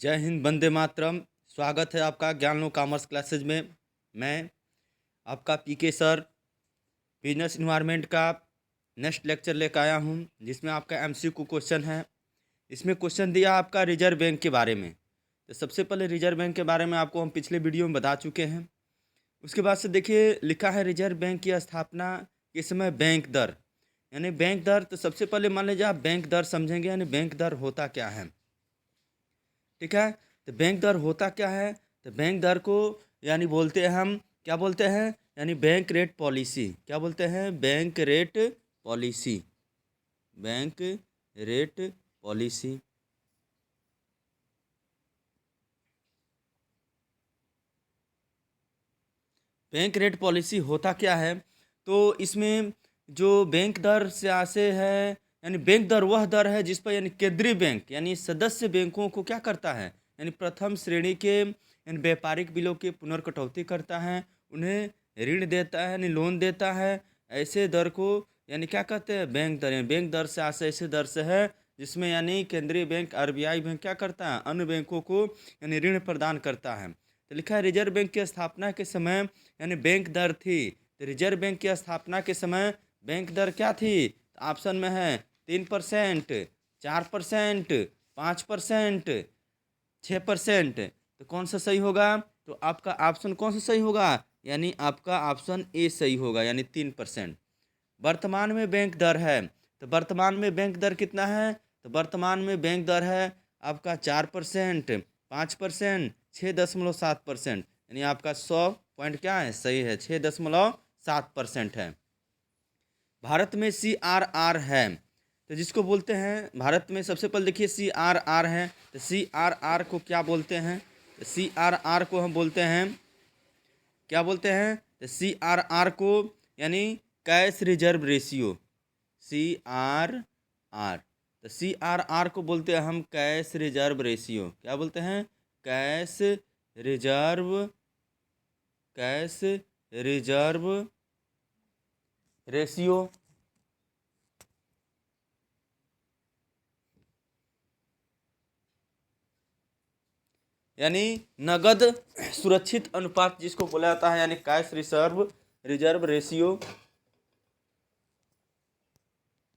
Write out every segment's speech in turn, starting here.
जय हिंद, वंदे मातरम। स्वागत है आपका ज्ञान लो कॉमर्स क्लासेज में। मैं आपका पीके सर बिजनेस इन्वायरमेंट का नेक्स्ट लेक्चर लेकर आया हूं, जिसमें आपका एमसीक्यू क्वेश्चन है। इसमें क्वेश्चन दिया आपका रिजर्व बैंक के बारे में। तो सबसे पहले रिजर्व बैंक के बारे में आपको हम पिछले वीडियो में बता चुके हैं। उसके बाद से देखिए, लिखा है रिजर्व बैंक की स्थापना के समय बैंक दर, यानी बैंक दर। तो सबसे पहले मान लीजिए आप बैंक दर समझेंगे, यानी बैंक दर होता क्या है। ठीक है, तो बैंक दर होता क्या है। तो बैंक दर को यानी बोलते हैं हम, क्या बोलते हैं, यानी बैंक रेट पॉलिसी। क्या बोलते हैं? Bank rate policy. Bank rate policy. Bank rate policy होता क्या है। तो इसमें जो बैंक दर से आशय है, यानी बैंक दर वह दर है जिस पर यानी केंद्रीय बैंक यानी सदस्य बैंकों को क्या करता है, यानी प्रथम श्रेणी के यानी व्यापारिक बिलों की पुनर्कटौती करता है, उन्हें ऋण देता है यानी लोन देता है। ऐसे दर को यानी क्या कहते हैं? बैंक दर। यानी बैंक दर से आशय ऐसे दर से है जिसमें यानी केंद्रीय बैंक आरबीआई बैंक क्या करता है, अन्य बैंकों को यानी ऋण प्रदान करता है। तो लिखा है रिजर्व बैंक की स्थापना के समय यानी बैंक दर थी। तो रिजर्व बैंक की स्थापना के समय बैंक दर क्या थी? तो ऑप्शन में है 3%, 4%, 5%, 6%। तो कौन सा सही होगा? तो आपका ऑप्शन कौन सा सही होगा? यानी आपका ऑप्शन ए सही होगा, यानी 3%। वर्तमान में बैंक दर है, तो वर्तमान में बैंक दर कितना है? तो वर्तमान में बैंक दर है आपका 4%, 5%, 6.7%। यानी आपका 100 पॉइंट क्या है? सही है, 6.7% है। भारत में CRR है, तो जिसको बोलते हैं भारत में, सबसे पहले देखिए CRR है। तो CRR को क्या बोलते हैं? तो CRR को हम बोलते हैं, क्या बोलते हैं? तो CRR को यानी कैश रिजर्व रेशियो। CRR, तो CRR को बोलते हैं हम कैश रिजर्व रेशियो। क्या बोलते हैं? Cash reserve, cash reserve ratio. यानी नगद सुरक्षित अनुपात जिसको बोला जाता है, यानी कैश रिजर्व रेशियो।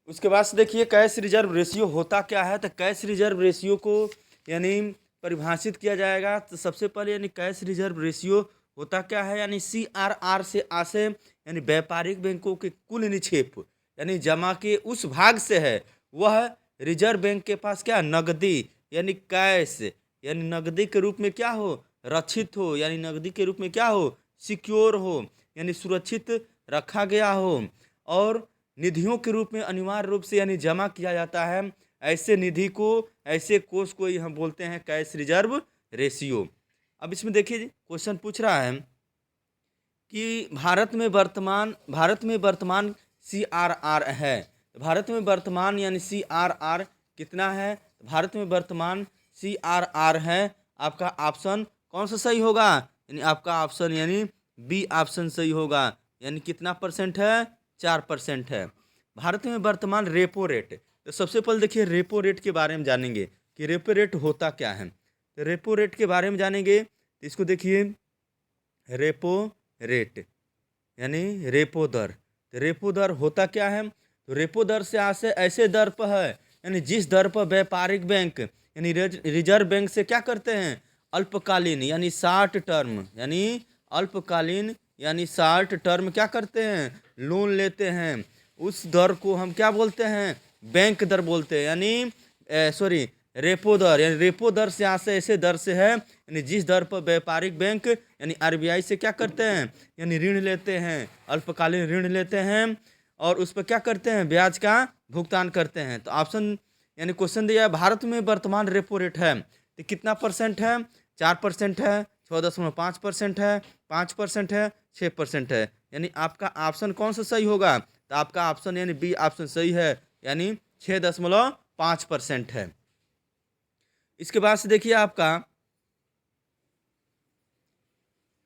उसके बाद से देखिए कैश रिजर्व रेशियो होता क्या है। तो कैश रिजर्व रेशियो को यानी परिभाषित किया जाएगा। तो सबसे पहले यानी कैश रिजर्व रेशियो होता क्या है, यानी CRR से आशय यानी व्यापारिक बैंकों के कुल निक्षेप यानी जमा के उस भाग से है, वह रिजर्व बैंक के पास क्या, नगदी यानी कैश, यानी नगदी के रूप में क्या हो, रक्षित हो, यानी नगदी के रूप में क्या हो, सिक्योर हो, यानी सुरक्षित रखा गया हो, और निधियों के रूप में अनिवार्य रूप से यानी जमा किया जाता है। ऐसे निधि को, ऐसे कोष को ही हम बोलते हैं कैश रिजर्व रेशियो। अब इसमें देखिए क्वेश्चन पूछ रहा है कि भारत में वर्तमान CRR है। भारत में वर्तमान यानी CRR कितना है? भारत में वर्तमान CRR है, आपका ऑप्शन कौन सा सही होगा? यानी आपका ऑप्शन यानी बी ऑप्शन सही होगा। यानी कितना परसेंट है? 4% है। भारत में वर्तमान रेपो रेट। तो सबसे पहले देखिए रेपो रेट के बारे में जानेंगे कि रेपो रेट होता क्या है। तो रेपो रेट के बारे में जानेंगे तो इसको देखिए, रेपो रेट यानी रेपो दर। तो रेपो दर होता क्या है? तो रेपो दर से आशय ऐसे दर पर है यानी जिस दर पर व्यापारिक बैंक यानी रिजर्व बैंक से क्या करते हैं, अल्पकालीन यानी शॉर्ट टर्म, यानी अल्पकालीन यानी शॉर्ट टर्म क्या करते हैं, लोन लेते हैं। उस दर को हम क्या बोलते हैं? बैंक दर बोलते हैं, यानी सॉरी रेपो दर। यानी रेपो दर से आशय ऐसे दर से है यानी जिस दर पर व्यापारिक बैंक यानी आरबीआई से क्या करते हैं, यानी ऋण लेते हैं, अल्पकालीन ऋण लेते हैं, और उस पर क्या करते हैं, ब्याज का भुगतान करते हैं। तो ऑप्शन यानी क्वेश्चन दिया है भारत में वर्तमान रेपो रेट है तो कितना परसेंट है? 4% है, 6.5% है, 5% है, 6% है। यानी आपका ऑप्शन कौन सा सही होगा? तो आपका ऑप्शन यानी बी ऑप्शन सही है, यानी 6.5% है। इसके बाद से देखिए आपका,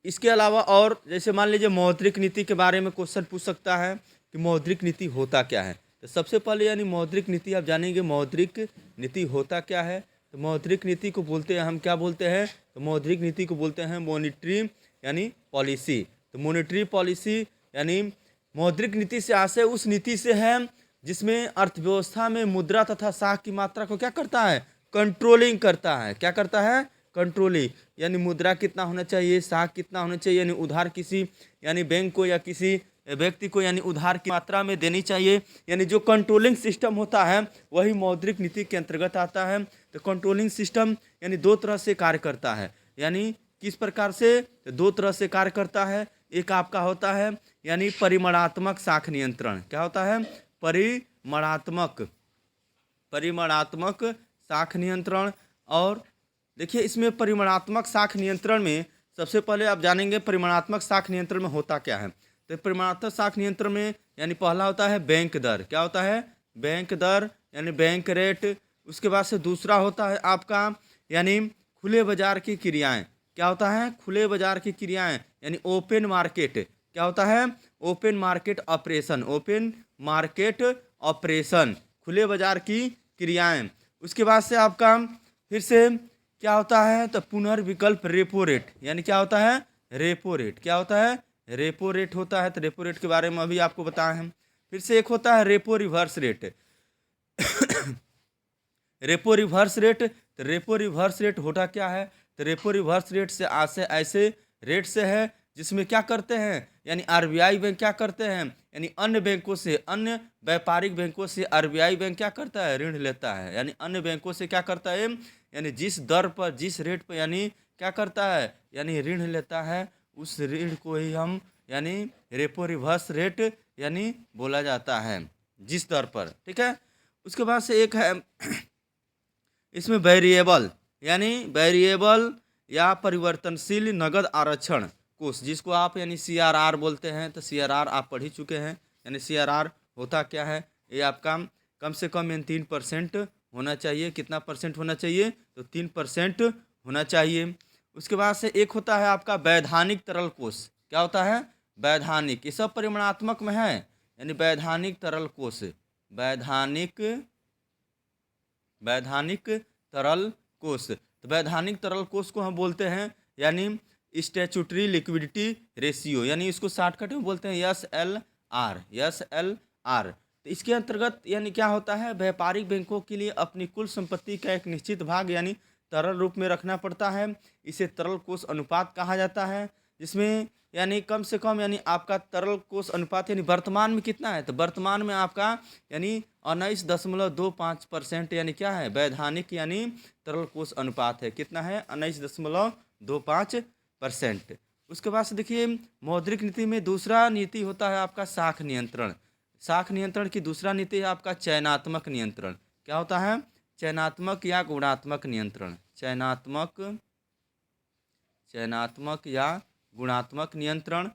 इसके अलावा और जैसे मान लीजिए मौद्रिक नीति के बारे में क्वेश्चन पूछ सकता है कि मौद्रिक नीति होता क्या है। तो सबसे पहले यानी मौद्रिक नीति आप जानेंगे, मौद्रिक नीति होता क्या है। तो मौद्रिक नीति को बोलते हैं हम, क्या बोलते हैं, तो मौद्रिक नीति को बोलते हैं मॉनिटरी यानी पॉलिसी। तो मॉनिटरी पॉलिसी यानी मौद्रिक नीति से आशय उस नीति से है जिसमें अर्थव्यवस्था में मुद्रा तथा साख की मात्रा को क्या करता है, कंट्रोलिंग करता है। क्या करता है, कंट्रोलिंग, यानी मुद्रा कितना होना चाहिए, साख कितना होना चाहिए, यानी उधार किसी यानी बैंक को या किसी व्यक्ति को यानी उधार की मात्रा में देनी चाहिए, यानी जो कंट्रोलिंग सिस्टम होता है वही मौद्रिक नीति के अंतर्गत आता है। तो कंट्रोलिंग सिस्टम यानी दो तरह से कार्य करता है, यानी किस प्रकार से, तो दो तरह से कार्य करता है। एक आपका होता है यानी परिमाणात्मक साख नियंत्रण। क्या होता है, परिमाणात्मक साख नियंत्रण। और देखिए इसमें परिमाणात्मक साख नियंत्रण में सबसे पहले आप जानेंगे परिमाणात्मक साख नियंत्रण में होता क्या है। तो परिमाणात्मक साख नियंत्रण में यानी पहला होता है बैंक दर। क्या होता है, बैंक दर यानी बैंक रेट। उसके बाद से दूसरा होता है आपका यानी खुले बाजार की क्रियाएं। क्या होता है, खुले बाजार की क्रियाएं यानी ओपन मार्केट। क्या होता है, open market operation, open market operation, खुले बाजार की क्रियाएं। उसके बाद से आपका फिर से क्या होता है, तो पुनर्विकल्प रेपो रेट, यानी क्या होता है, रेपो रेट। क्या होता है, रेपो रेट होता है। तो रेपो रेट के बारे में अभी आपको बताए हैं। फिर से एक होता है repo reverse rate. Repo reverse rate, तो रेपो रिवर्स रेट होता क्या है, तो रेपो रिवर्स रेट से ऐसे रेट से है जिसमें क्या करते हैं, यानी आरबीआई बैंक क्या करते हैं, यानी अन्य बैंकों से, अन्य व्यापारिक बैंकों से आरबीआई बैंक क्या करता है, ऋण लेता है। यानी अन्य बैंकों से क्या करता है, यानी जिस दर पर, जिस रेट पर यानी क्या करता है, यानी ऋण लेता है, उस ऋण को ही हम यानी रेपो रिवर्स रेट यानी बोला जाता है, जिस दर पर। ठीक है। उसके बाद से एक है इसमें वेरिएबल, यानी वेरिएबल या परिवर्तनशील नगद आरक्षण कोष, जिसको आप यानी सीआरआर बोलते हैं। तो सीआरआर आप पढ़ ही चुके हैं। यानी सीआरआर होता क्या है, ये आपका कम से कम यानी 3% होना चाहिए। कितना परसेंट होना चाहिए, तो 3% होना चाहिए। उसके बाद से एक होता है आपका वैधानिक तरल कोष। क्या होता है, वैधानिक, ये सब परिमाणात्मक में है। यानी वैधानिक तरल कोष, वैधानिक तरल कोष। तो वैधानिक तरल कोष को हम बोलते हैं यानी स्टैट्यूटरी लिक्विडिटी रेशियो, यानी इसको शॉर्टकट में बोलते हैं SLR, SLR। तो इसके अंतर्गत यानी क्या होता है, व्यापारिक बैंकों के लिए अपनी कुल संपत्ति का एक निश्चित भाग यानी तरल रूप में रखना पड़ता है। इसे तरल कोष अनुपात कहा जाता है, जिसमें यानी कम से कम यानी आपका तरल कोष अनुपात यानी वर्तमान में कितना है, तो वर्तमान में आपका यानी 19.25% यानी क्या है, वैधानिक यानी तरल कोष अनुपात है। कितना है, 19.25%। उसके बाद से देखिए मौद्रिक नीति में दूसरा नीति होता है आपका साख नियंत्रण। साख नियंत्रण की दूसरा नीति है आपका चयनात्मक नियंत्रण। क्या होता है, चयनात्मक या गुणात्मक नियंत्रण, चयनात्मक या गुणात्मक नियंत्रण,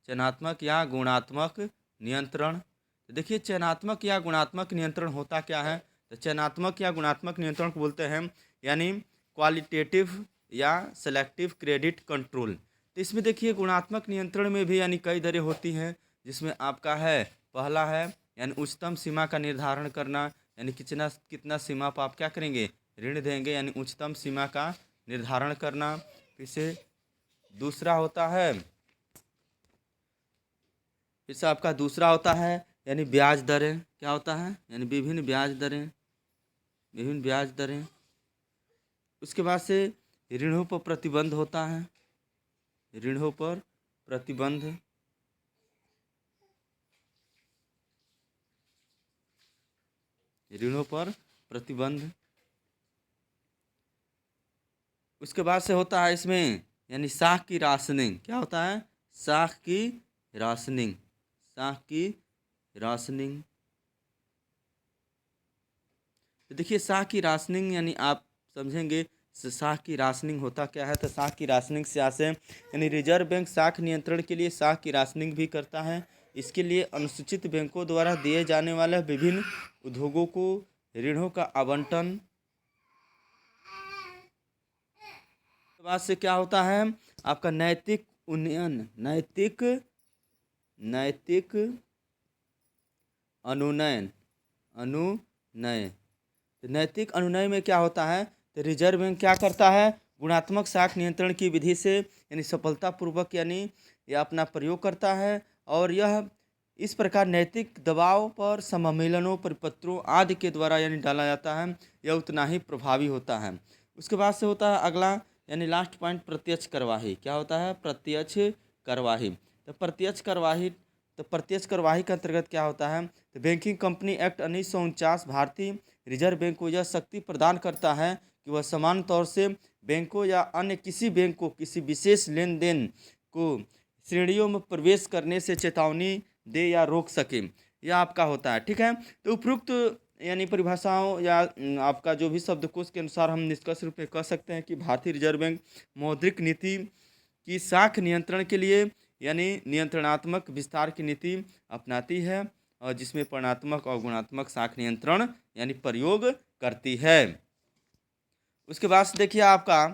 चयनात्मक या गुणात्मक नियंत्रण। तो देखिए चयनात्मक या गुणात्मक नियंत्रण होता क्या है, तो चयनात्मक या गुणात्मक नियंत्रण को बोलते हैं यानी क्वालिटेटिव या सेलेक्टिव क्रेडिट कंट्रोल। तो इसमें देखिए गुणात्मक नियंत्रण में भी यानी कई दरें होती हैं, जिसमें आपका है पहला है यानी उच्चतम सीमा का निर्धारण करना, यानी कितना कितना सीमा पर आप क्या करेंगे, ऋण देंगे, यानी उच्चतम सीमा का निर्धारण करना। फिर से दूसरा होता है, फिर से आपका दूसरा होता है यानी ब्याज दरें। क्या होता है, यानी विभिन्न ब्याज दरें। उसके बाद से ऋणों पर प्रतिबंध होता है, ऋणों पर प्रतिबंध। उसके बाद से होता है इसमें यानी साख की राशनिंग। क्या होता है, साख की राशनिंग। तो देखिए साख की राशनिंग यानी आप समझेंगे साख की राशनिंग होता क्या है। तो साख की राशनिंग से आशय यानी रिजर्व बैंक साख नियंत्रण के लिए साख की राशनिंग भी करता है। इसके लिए अनुसूचित बैंकों द्वारा दिए जाने वाले विभिन्न उद्योगों को ऋणों का आवंटन। बाद से क्या होता है आपका नैतिक उन्नयन, नैतिक अनुनय। तो नैतिक अनुनय में क्या होता है, तो रिजर्व बैंक क्या करता है, गुणात्मक साख नियंत्रण की विधि से यानी सफलतापूर्वक यानी यह अपना प्रयोग करता है, और यह इस प्रकार नैतिक दबाव पर सम्मेलनों, परिपत्रों आदि के द्वारा यानी डाला जाता है, यह उतना ही प्रभावी होता है। उसके बाद से होता है अगला यानी लास्ट पॉइंट, प्रत्यक्ष कार्यवाही। क्या होता है, प्रत्यक्ष कार्यवाही। तो प्रत्यक्ष कार्यवाही के अंतर्गत क्या होता है, तो बैंकिंग कंपनी एक्ट 1949 भारतीय रिजर्व बैंक को यह शक्ति प्रदान करता है कि वह समान तौर से बैंकों या अन्य किसी बैंक को किसी विशेष लेन देन को श्रेणियों में प्रवेश करने से चेतावनी दे या रोक सके, यह आपका होता है। ठीक है, तो उपरोक्त यानी परिभाषाओं या आपका जो भी शब्दकोश के अनुसार हम निष्कर्ष रूप में कह सकते हैं कि भारतीय रिजर्व बैंक मौद्रिक नीति की साख नियंत्रण के लिए यानी नियंत्रणात्मक विस्तार की नीति अपनाती है, और जिसमें परिणात्मक और गुणात्मक साख नियंत्रण यानी प्रयोग करती है। उसके बाद से देखिए आपका,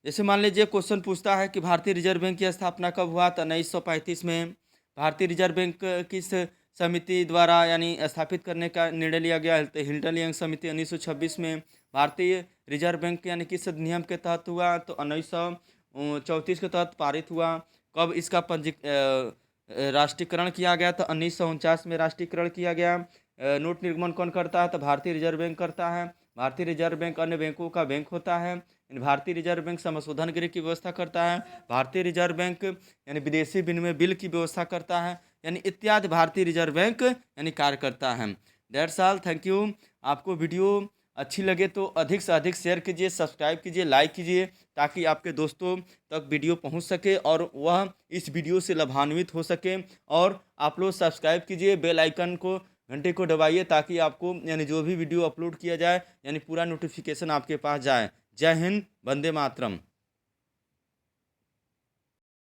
जैसे मान लीजिए क्वेश्चन पूछता है कि भारतीय रिजर्व बैंक की स्थापना कब हुआ, तो 1935 में भारतीय रिजर्व बैंक किस समिति द्वारा यानी स्थापित करने का निर्णय लिया गया, तो हिल्टन यंग समिति। 1926 में भारतीय रिजर्व बैंक यानी किस अधिनियम के तहत हुआ, तो 1934 के तहत पारित हुआ। कब इसका राष्ट्रीयकरण किया गया, तो 1949 में राष्ट्रीयकरण किया गया। नोट निर्गमन कौन करता है, तो भारतीय रिजर्व बैंक करता है। भारतीय रिजर्व बैंक अन्य बैंकों का बैंक होता है। भारतीय रिजर्व बैंक संशोधन गृह की व्यवस्था करता है। भारतीय रिजर्व बैंक यानी विदेशी विनिमय बिल की व्यवस्था करता है, यानी इत्यादि भारतीय रिजर्व बैंक यानी कार्य करता है। That's all, thank you. आपको वीडियो अच्छी लगे तो अधिक से अधिक शेयर कीजिए, सब्सक्राइब कीजिए, लाइक कीजिए, ताकि आपके दोस्तों तक वीडियो पहुंच सके और वह इस वीडियो से लाभान्वित हो सके। और आप लोग सब्सक्राइब कीजिए, बेल आइकन को घंटे को दबाइए, ताकि आपको यानी जो भी वीडियो अपलोड किया जाए यानी पूरा नोटिफिकेशन आपके पास जाए। जय हिंद, वंदे मातरम।